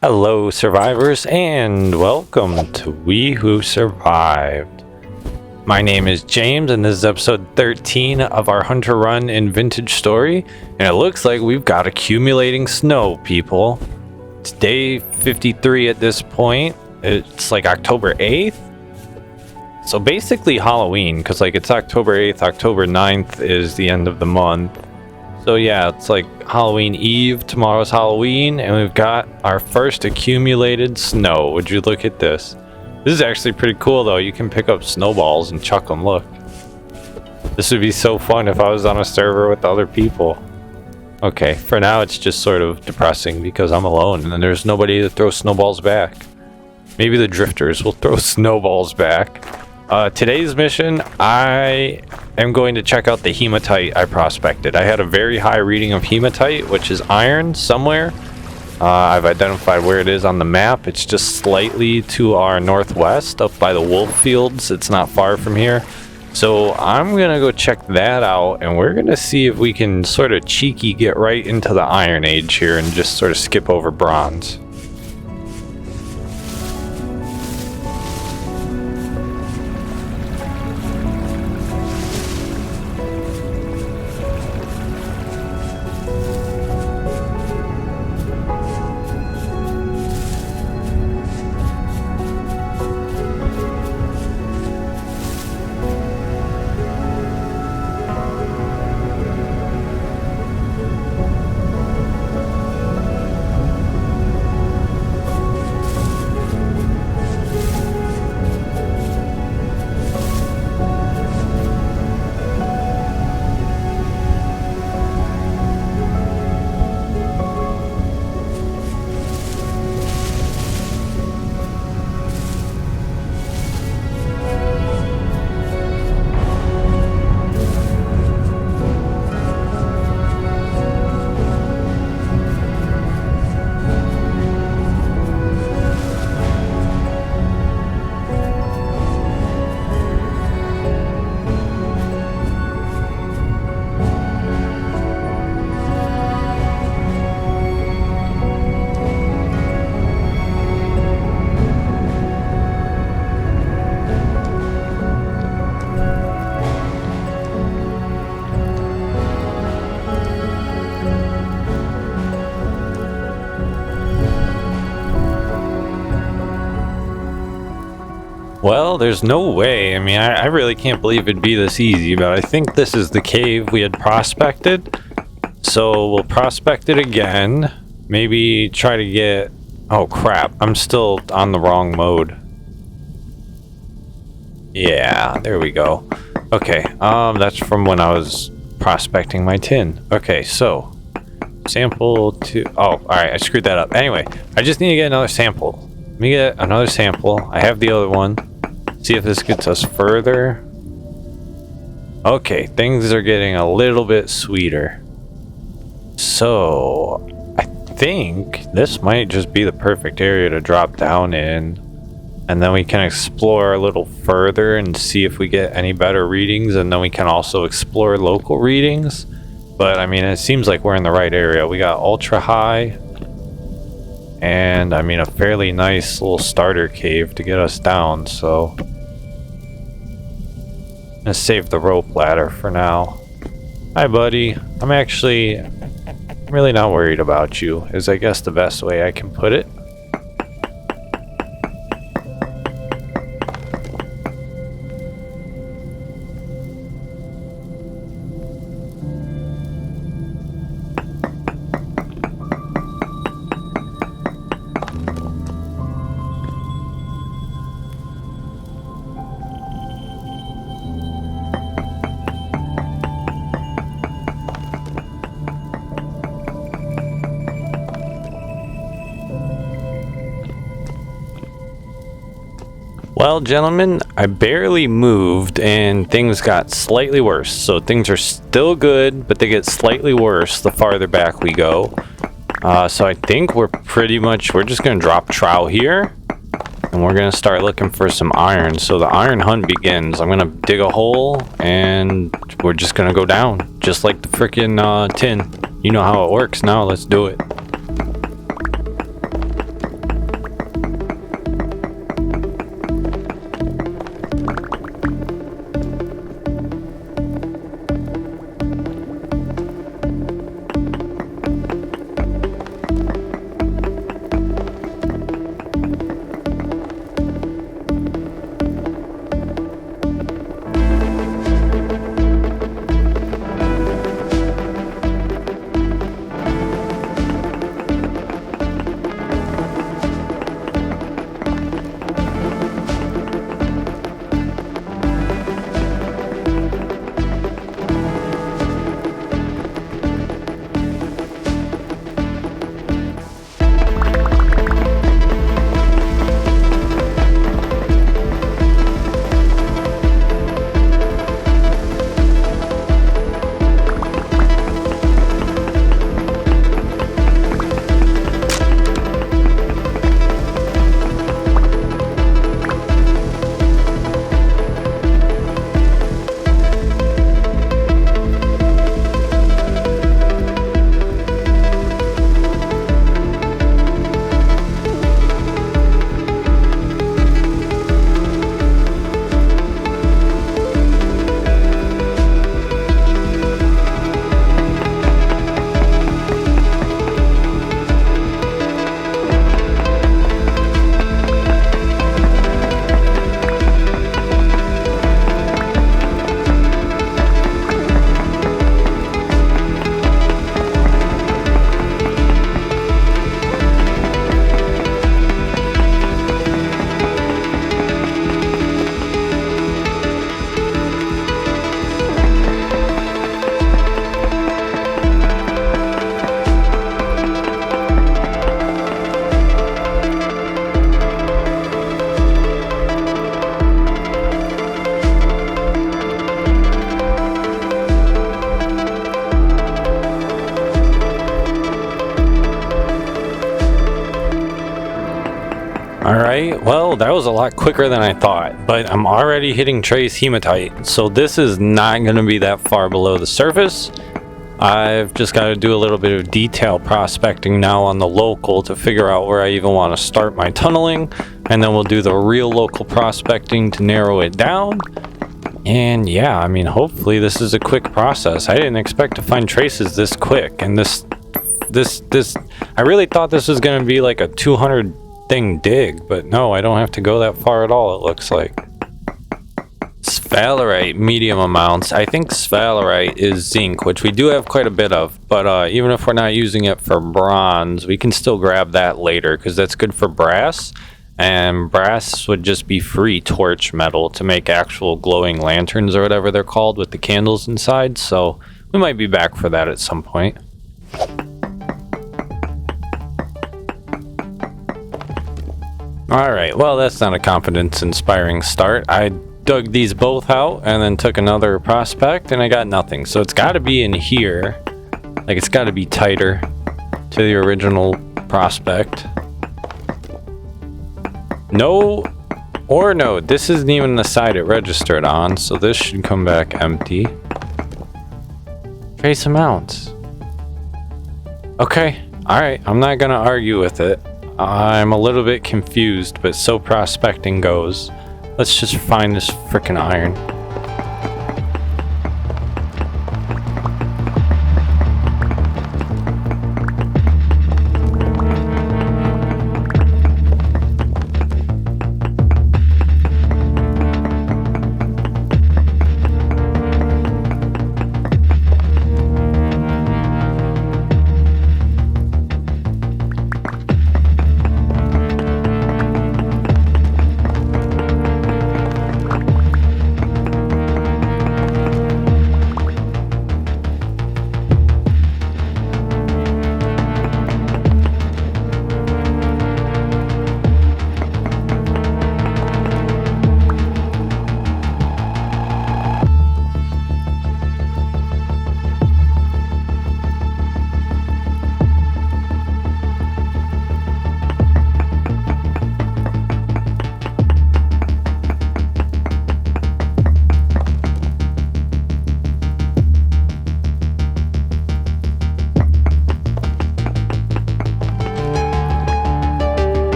Hello, survivors, and welcome to We Who Survived. My name is James, and this is episode 13 of our Hunter Run in Vintage Story, and it looks like we've got accumulating snow, people. It's day 53 at this point. It's like October 8th. So basically Halloween, because like it's October 8th, October 9th is the end of the month. So yeah, it's like Halloween Eve, tomorrow's Halloween, and we've got our first accumulated snow. Would you look at this? This is actually pretty cool though. You can pick up snowballs and chuck them, look. This would be so fun if I was on a server with other people. Okay, for now it's just sort of depressing because I'm alone and there's nobody to throw snowballs back. Maybe the drifters will throw snowballs back. Today's mission, I am going to check out the hematite I prospected. I had a very high reading of hematite, which is iron somewhere. I've identified where it is on the map. It's just slightly to our northwest, up by the wolf fields. It's not far from here. So I'm going to go check that out, and we're going to see if we can sort of cheeky get right into the Iron Age here and just sort of skip over bronze. Well, there's no way. I mean, I really can't believe it'd be this easy, but I think this is the cave we had prospected. So we'll prospect it again. Maybe try to get... Oh, crap. I'm still on the wrong mode. Yeah, there we go. Okay, that's from when I was prospecting my tin. Okay, so... Sample to... Oh, alright, I screwed that up. Anyway, I just need to get another sample. Let me get another sample. I have the other one. See if this gets us further. Okay, things are getting a little bit sweeter. So, I think this might just be the perfect area to drop down in. And then we can explore a little further and see if we get any better readings. And then we can also explore local readings. But, I mean, it seems like we're in the right area. We got ultra high. And, I mean, a fairly nice little starter cave to get us down, so... I'm gonna save the rope ladder for now. Hi, buddy. I'm really not worried about you, is I guess the best way I can put it. Well, gentlemen, I barely moved and things got slightly worse. So things are still good, but they get slightly worse the farther back we go. So I think we're just going to drop trowel here. And we're going to start looking for some iron. So the iron hunt begins. I'm going to dig a hole and we're just going to go down. Just like the frickin' tin. You know how it works now. Let's do it. Alright, well, that was a lot quicker than I thought, but I'm already hitting trace hematite, so this is not going to be that far below the surface. I've just got to do a little bit of detail prospecting now on the local to figure out where I even want to start my tunneling, and then we'll do the real local prospecting to narrow it down. And yeah, I mean, hopefully this is a quick process. I didn't expect to find traces this quick, and this I really thought this was going to be like a 200 thing dig, but no, I don't have to go that far at all, it looks like. Sphalerite, medium amounts. I think sphalerite is zinc, which we do have quite a bit of, but even if we're not using it for bronze, we can still grab that later because that's good for brass, and brass would just be free torch metal to make actual glowing lanterns or whatever they're called with the candles inside, so we might be back for that at some point. Alright, well, that's not a confidence-inspiring start. I dug these both out and then took another prospect and I got nothing. So it's got to be in here. Like, it's got to be tighter to the original prospect. No, or no, this isn't even the side it registered on, so this should come back empty. Trace amounts. Okay, alright, I'm not going to argue with it. I'm a little bit confused, but so prospecting goes. Let's just find this frickin' iron.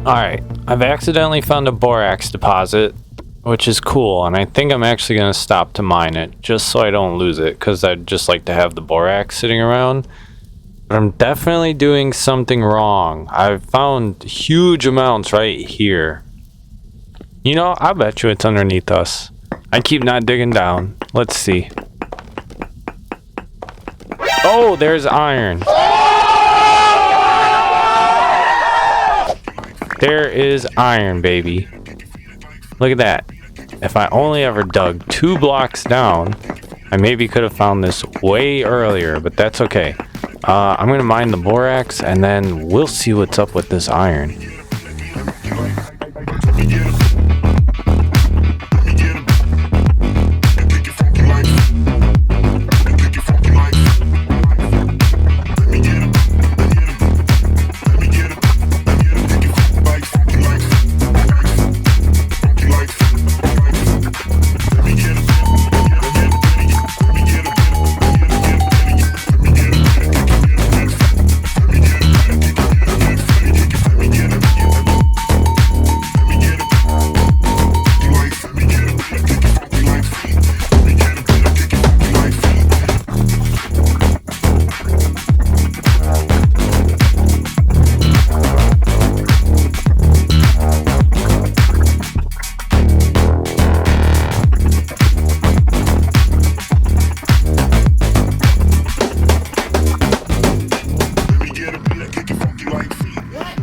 Alright, I've accidentally found a borax deposit, which is cool, and I think I'm actually going to stop to mine it, just so I don't lose it, because I'd just like to have the borax sitting around. But I'm definitely doing something wrong. I've found huge amounts right here. You know, I bet you it's underneath us. I keep not digging down. Let's see. Oh, there's iron. There is iron, baby. Look at that. If I only ever dug 2 blocks down, I maybe could have found this way earlier, but that's okay. I'm gonna mine the borax, and then we'll see what's up with this iron.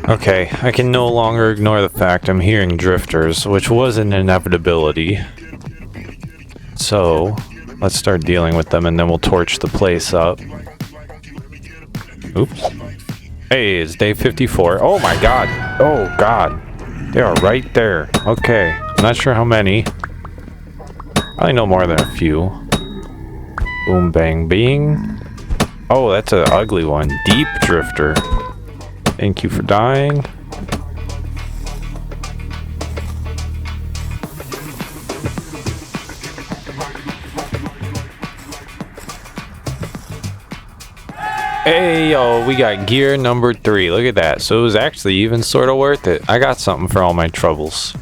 Okay, I can no longer ignore the fact I'm hearing drifters, which was an inevitability. So, let's start dealing with them and then we'll torch the place up. Oops. Hey, it's day 54. Oh my god. Oh god. They are right there. Okay. I'm not sure how many. Probably no more than a few. Boom, bang, bing. Oh, that's an ugly one. Deep drifter. Thank you for dying. Hey, yo, we got gear number 3. Look at that. So it was actually even sort of worth it. I got something for all my troubles.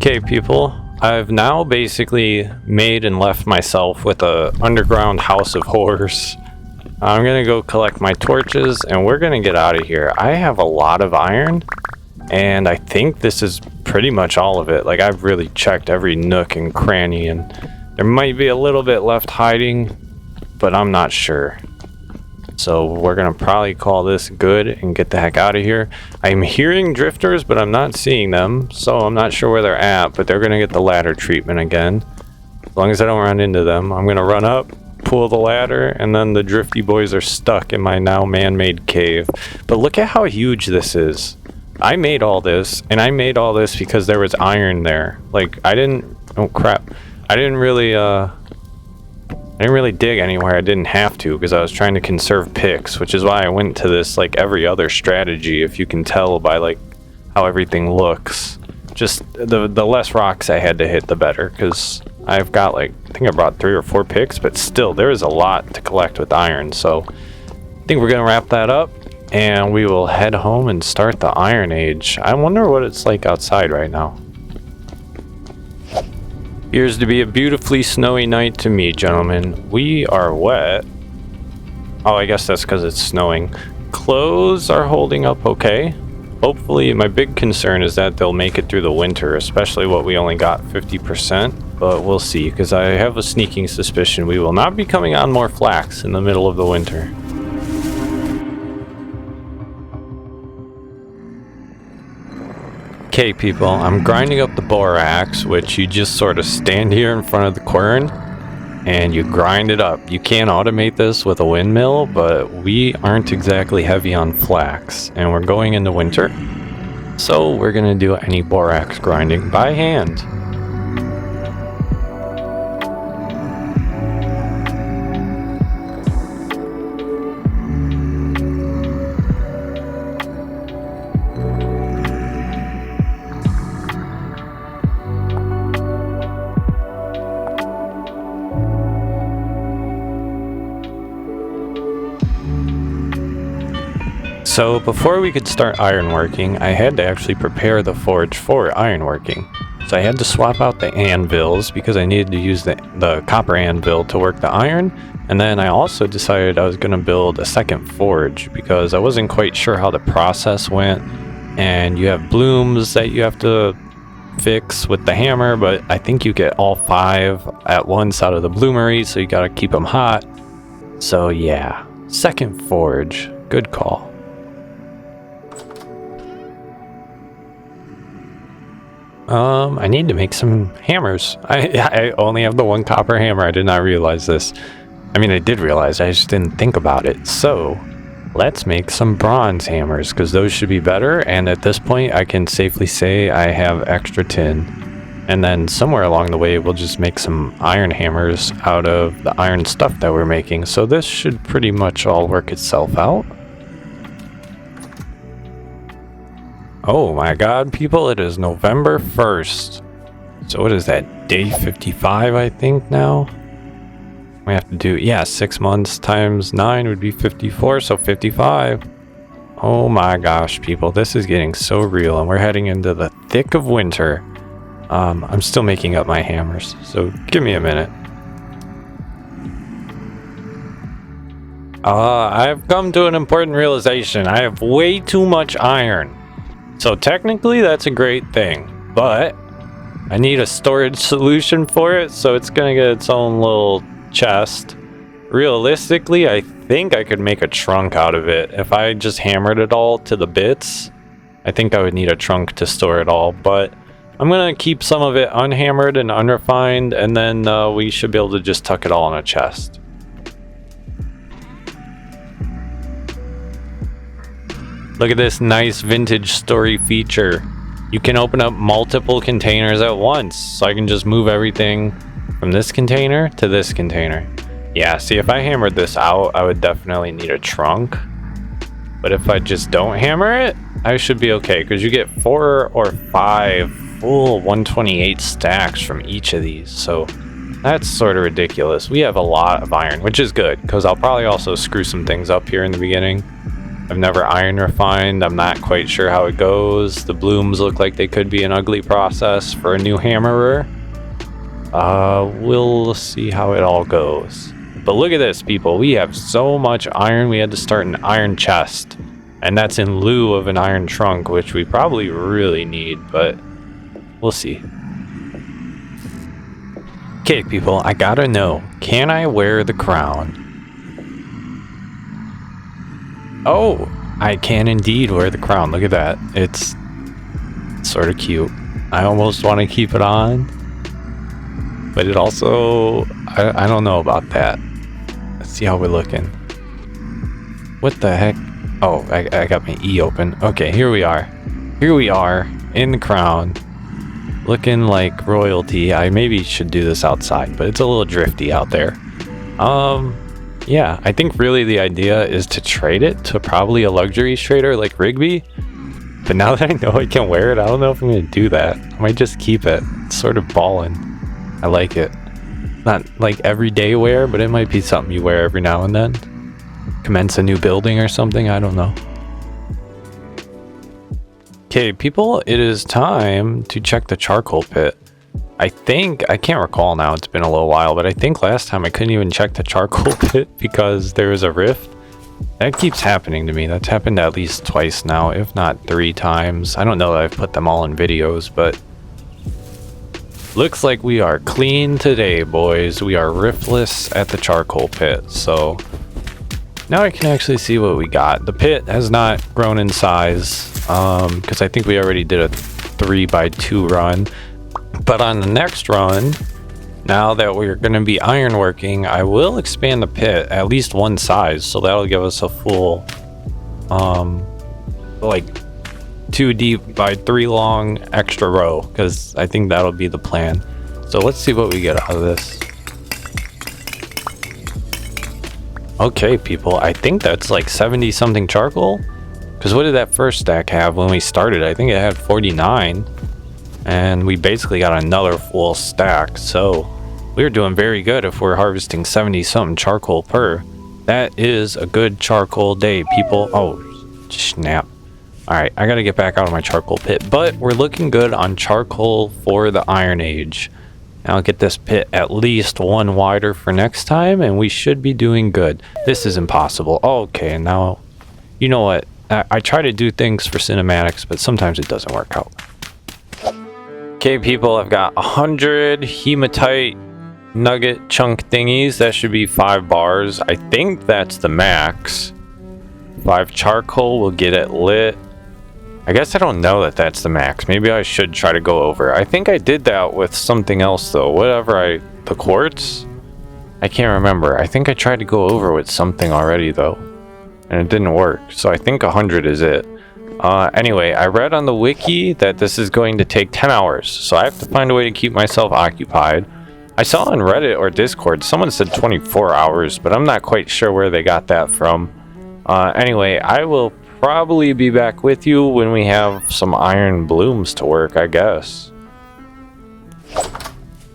Okay, people, I've now basically made and left myself with a underground house of horrors. I'm gonna go collect my torches and we're gonna get out of here. I have a lot of iron and I think this is pretty much all of it. Like, I've really checked every nook and cranny and there might be a little bit left hiding, but I'm not sure. So we're gonna probably call this good and get the heck out of here. I'm hearing drifters, but I'm not seeing them, so I'm not sure where they're at, but they're gonna get the ladder treatment again. As long as I don't run into them, I'm gonna run up, pull the ladder, and then the drifty boys are stuck in my now man-made cave. But look at how huge this is. I made all this, and I made all this because there was iron there. Like, I didn't really dig anywhere I didn't have to because I was trying to conserve picks, which is why I went to this like every other strategy, if you can tell by like how everything looks. Just the less rocks I had to hit, the better, because I've got like, I think I brought 3 or 4 picks, but still there is a lot to collect with iron. So I think we're gonna wrap that up and we will head home and start the Iron Age. I wonder what it's like outside right now. Appears to be a beautifully snowy night to me, gentlemen. We are wet. Oh, I guess that's because it's snowing. Clothes are holding up okay. Hopefully, my big concern is that they'll make it through the winter, especially what we only got 50%. But we'll see, because I have a sneaking suspicion we will not be coming on more flax in the middle of the winter. Okay, people, I'm grinding up the borax, which you just sort of stand here in front of the quern and you grind it up. You can't automate this with a windmill, but we aren't exactly heavy on flax and we're going into winter. So we're gonna do any borax grinding by hand. So before we could start ironworking, I had to actually prepare the forge for ironworking. So I had to swap out the anvils because I needed to use the copper anvil to work the iron. And then I also decided I was going to build a second forge because I wasn't quite sure how the process went. And you have blooms that you have to fix with the hammer, but I think you get all 5 at once out of the bloomery, so you got to keep them hot. So yeah, second forge, good call. I need to make some hammers. I only have the 1 copper hammer. I did not realize this. I mean, I did realize, I just didn't think about it. So, let's make some bronze hammers, because those should be better. And at this point, I can safely say I have extra tin. And then somewhere along the way, we'll just make some iron hammers out of the iron stuff that we're making. So this should pretty much all work itself out. Oh my god, people, it is November 1st. So what is that, day 55, I think now? We have to do, yeah, 6 months times 9 would be 54, so 55. Oh my gosh, people, this is getting so real, and we're heading into the thick of winter. I'm still making up my hammers, so give me a minute. I've come to an important realization. I have way too much iron. So technically, that's a great thing, but I need a storage solution for it, so it's gonna get its own little chest. Realistically, I think I could make a trunk out of it. If I just hammered it all to the bits, I think I would need a trunk to store it all, but I'm gonna keep some of it unhammered and unrefined, and then we should be able to just tuck it all in a chest. Look at this nice vintage story feature. You can open up multiple containers at once, so I can just move everything from this container to this container. Yeah, see, if I hammered this out, I would definitely need a trunk. But if I just don't hammer it, I should be okay, because you get 4 or 5 full 128 stacks from each of these, so that's sort of ridiculous. We have a lot of iron, which is good, because I'll probably also screw some things up here in the beginning. I've never iron refined. I'm not quite sure how it goes. The blooms look like they could be an ugly process for a new hammerer. We'll see how it all goes. But look at this, people. We have so much iron, we had to start an iron chest. And that's in lieu of an iron trunk, which we probably really need, but we'll see. Okay, people, I gotta know. Can I wear the crown? Oh, I can indeed wear the crown. Look at that. It's sort of cute. I almost want to keep it on, but it also, I don't know about that. Let's see how we're looking. What the heck? Oh, I got my E open. Okay, here we are. Here we are in the crown, looking like royalty. I maybe should do this outside, but it's a little drifty out there. Yeah, I think really the idea is to trade it to probably a luxury trader like Rigby. But now that I know I can wear it, I don't know if I'm going to do that. I might just keep it. It's sort of ballin'. I like it. Not like everyday wear, but it might be something you wear every now and then. Commence a new building or something, I don't know. Okay, people, it is time to check the charcoal pit. I can't recall now, it's been a little while, but I think last time I couldn't even check the charcoal pit because there was a rift. That keeps happening to me. That's happened at least twice now, if not 3 times. I don't know that I've put them all in videos, but looks like we are clean today, boys. We are riftless at the charcoal pit, so now I can actually see what we got. The pit has not grown in size because I think we already did a 3x2 run. But on the next run, now that we're going to be ironworking, I will expand the pit at least one size, so that'll give us a full like 2 deep by 3 long extra row, because I think that'll be the plan. So let's see what we get out of this. Okay, people, I think that's like 70 something charcoal, because what did that first stack have when we started? I think it had 49. And we basically got another full stack, so we're doing very good if we're harvesting 70 something charcoal per. That is a good charcoal day, people. Oh, snap. Alright, I gotta get back out of my charcoal pit, but we're looking good on charcoal for the Iron Age. Now I'll get this pit at least 1 wider for next time, and we should be doing good. This is impossible. Okay, now, you know what? I try to do things for cinematics, but sometimes it doesn't work out. Okay, people, I've got 100 hematite nugget chunk thingies. That should be 5 bars. I think that's the max. 5 charcoal will get it lit. I guess I don't know that that's the max. Maybe I should try to go over. I think I did that with something else, though. The quartz? I can't remember. I think I tried to go over with something already, though, and it didn't work. So I think 100 is it. Anyway, I read on the wiki that this is going to take 10 hours, so I have to find a way to keep myself occupied. I saw on Reddit or Discord, someone said 24 hours, but I'm not quite sure where they got that from. Anyway, I will probably be back with you when we have some iron blooms to work, I guess.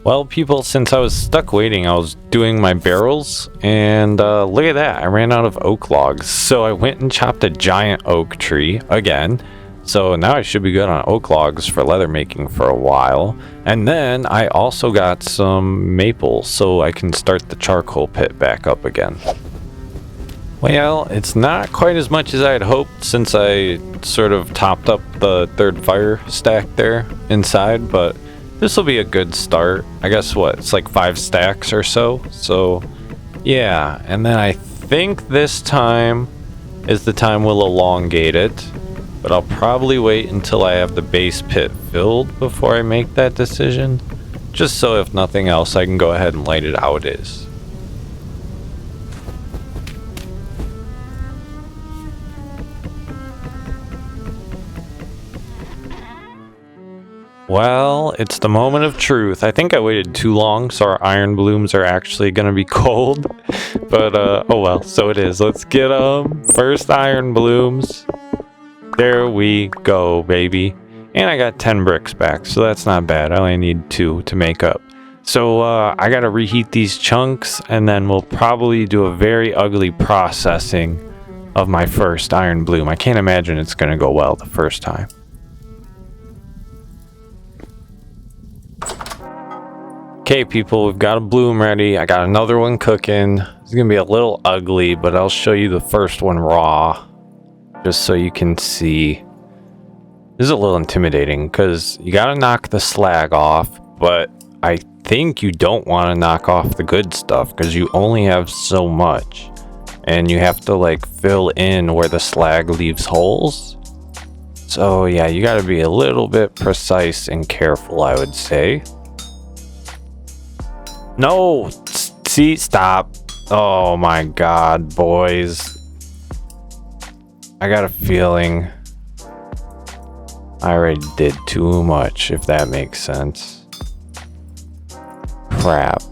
Well, people, since I was stuck waiting, I was doing my barrels, and look at that, I ran out of oak logs. So I went and chopped a giant oak tree again. So now I should be good on oak logs for leather making for a while. And then I also got some maple, so I can start the charcoal pit back up again. Well, it's not quite as much as I had hoped since I sort of topped up the third fire stack there inside, but this will be a good start. I guess what, it's like 5 stacks or so. So yeah, and then I think this time is the time we'll elongate it, but I'll probably wait until I have the base pit filled before I make that decision, just so if nothing else I can go ahead and light it how it is. Well, it's the moment of truth. I think I waited too long, so our iron blooms are actually going to be cold. But, oh well, so it is. Let's get first iron blooms. There we go, baby. And I got 10 bricks back, so that's not bad. I only need 2 to make up. So, I got to reheat these chunks, and then we'll probably do a very ugly processing of my first iron bloom. I can't imagine it's going to go well the first time. Okay, people, we've got a bloom ready. I got another one cooking. It's gonna be a little ugly, but I'll show you the first one raw, just so you can see. This is a little intimidating because you gotta knock the slag off, but I think you don't want to knock off the good stuff because you only have so much, and you have to like fill in where the slag leaves holes. So yeah, you gotta be a little bit precise and careful, I would say. No, see, stop. Oh my god, boys. I got a feeling I already did too much, if that makes sense. Crap.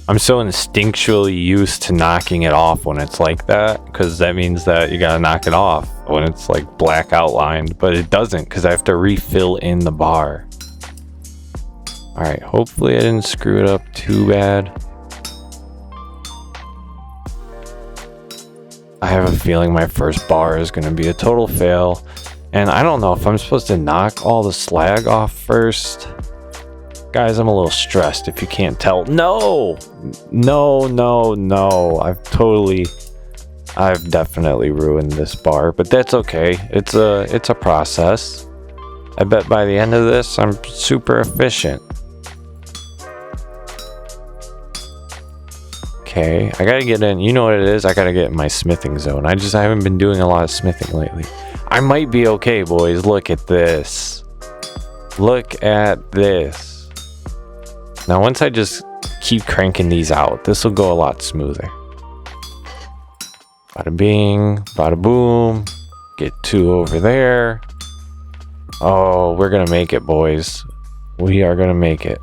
I'm so instinctually used to knocking it off when it's like that, because that means that you gotta knock it off when it's like black outlined, but it doesn't because I have to refill in the bar. Alright, hopefully I didn't screw it up too bad. I have a feeling my first bar is going to be a total fail. And I don't know if I'm supposed to knock all the slag off first. Guys, I'm a little stressed if you can't tell. No! No, no, no. I've definitely ruined this bar, but that's okay. It's a process. I bet by the end of this, I'm super efficient. Okay, I gotta get in. You know what it is? I gotta get in my smithing zone. I haven't been doing a lot of smithing lately. I might be okay, boys. Look at this. Look at this. Now, once I just keep cranking these out, this will go a lot smoother. Bada bing, bada boom. Get 2 over there. Oh, we're gonna make it, boys. We are gonna make it.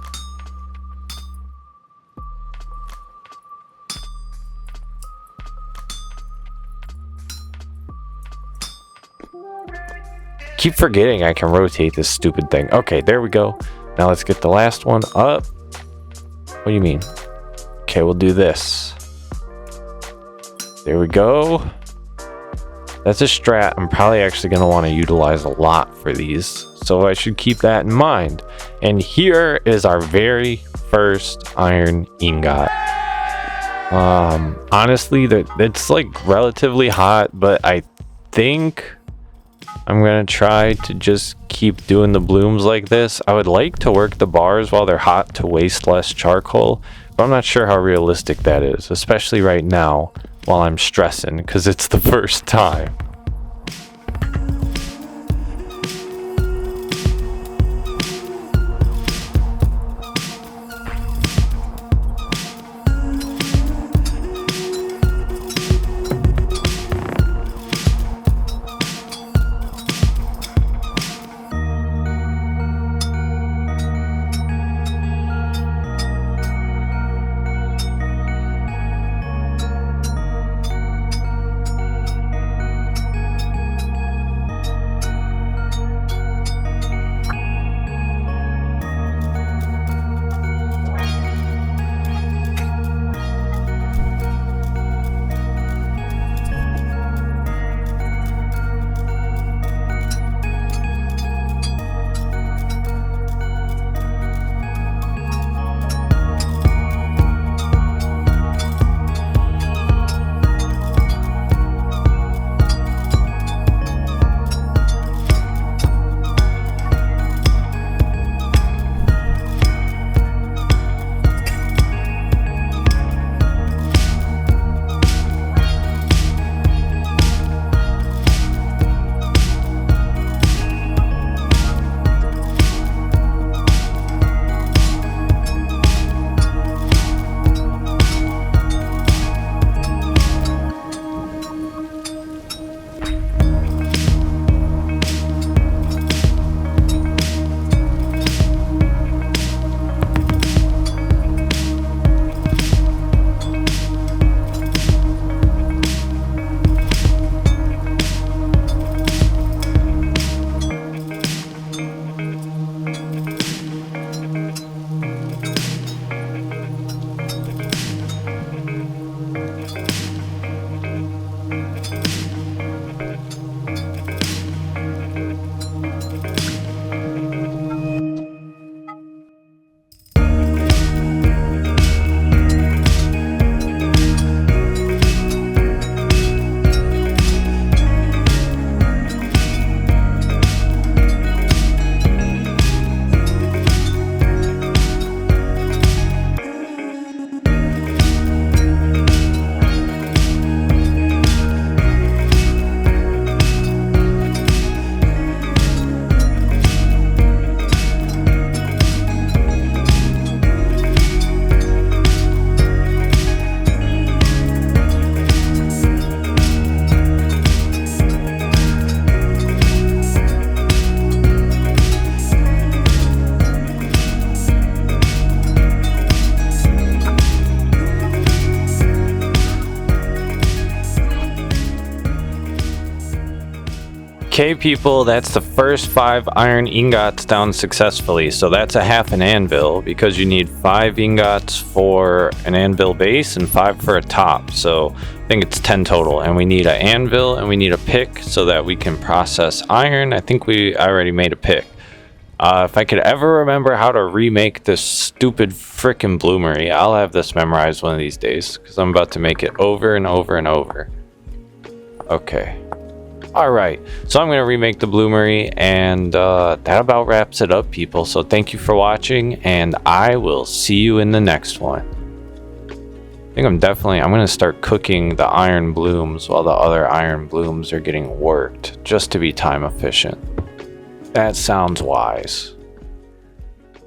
Keep forgetting I can rotate this stupid thing. Okay, there we go. Now let's get the last one up. What do you mean? Okay, we'll do this. There we go. That's a strat I'm probably actually going to want to utilize a lot for these. So I should keep that in mind. And here is our very first iron ingot. Honestly, it's like relatively hot, but I think I'm going to try to just keep doing the blooms like this. I would like to work the bars while they're hot to waste less charcoal, but I'm not sure how realistic that is, especially right now while I'm stressing because it's the first time. Okay, people, that's the first 5 iron ingots down successfully. So that's a half an anvil because you need 5 ingots for an anvil base and 5 for a top. So I think it's 10 total. And we need an anvil and we need a pick so that we can process iron. I think I already made a pick. If I could ever remember how to remake this stupid frickin' Bloomery, I'll have this memorized one of these days because I'm about to make it over and over and over. Okay. Alright, so I'm going to remake the Bloomery, and that about wraps it up, people. So thank you for watching, and I will see you in the next one. I think I'm going to start cooking the iron blooms while the other iron blooms are getting worked, just to be time efficient. That sounds wise.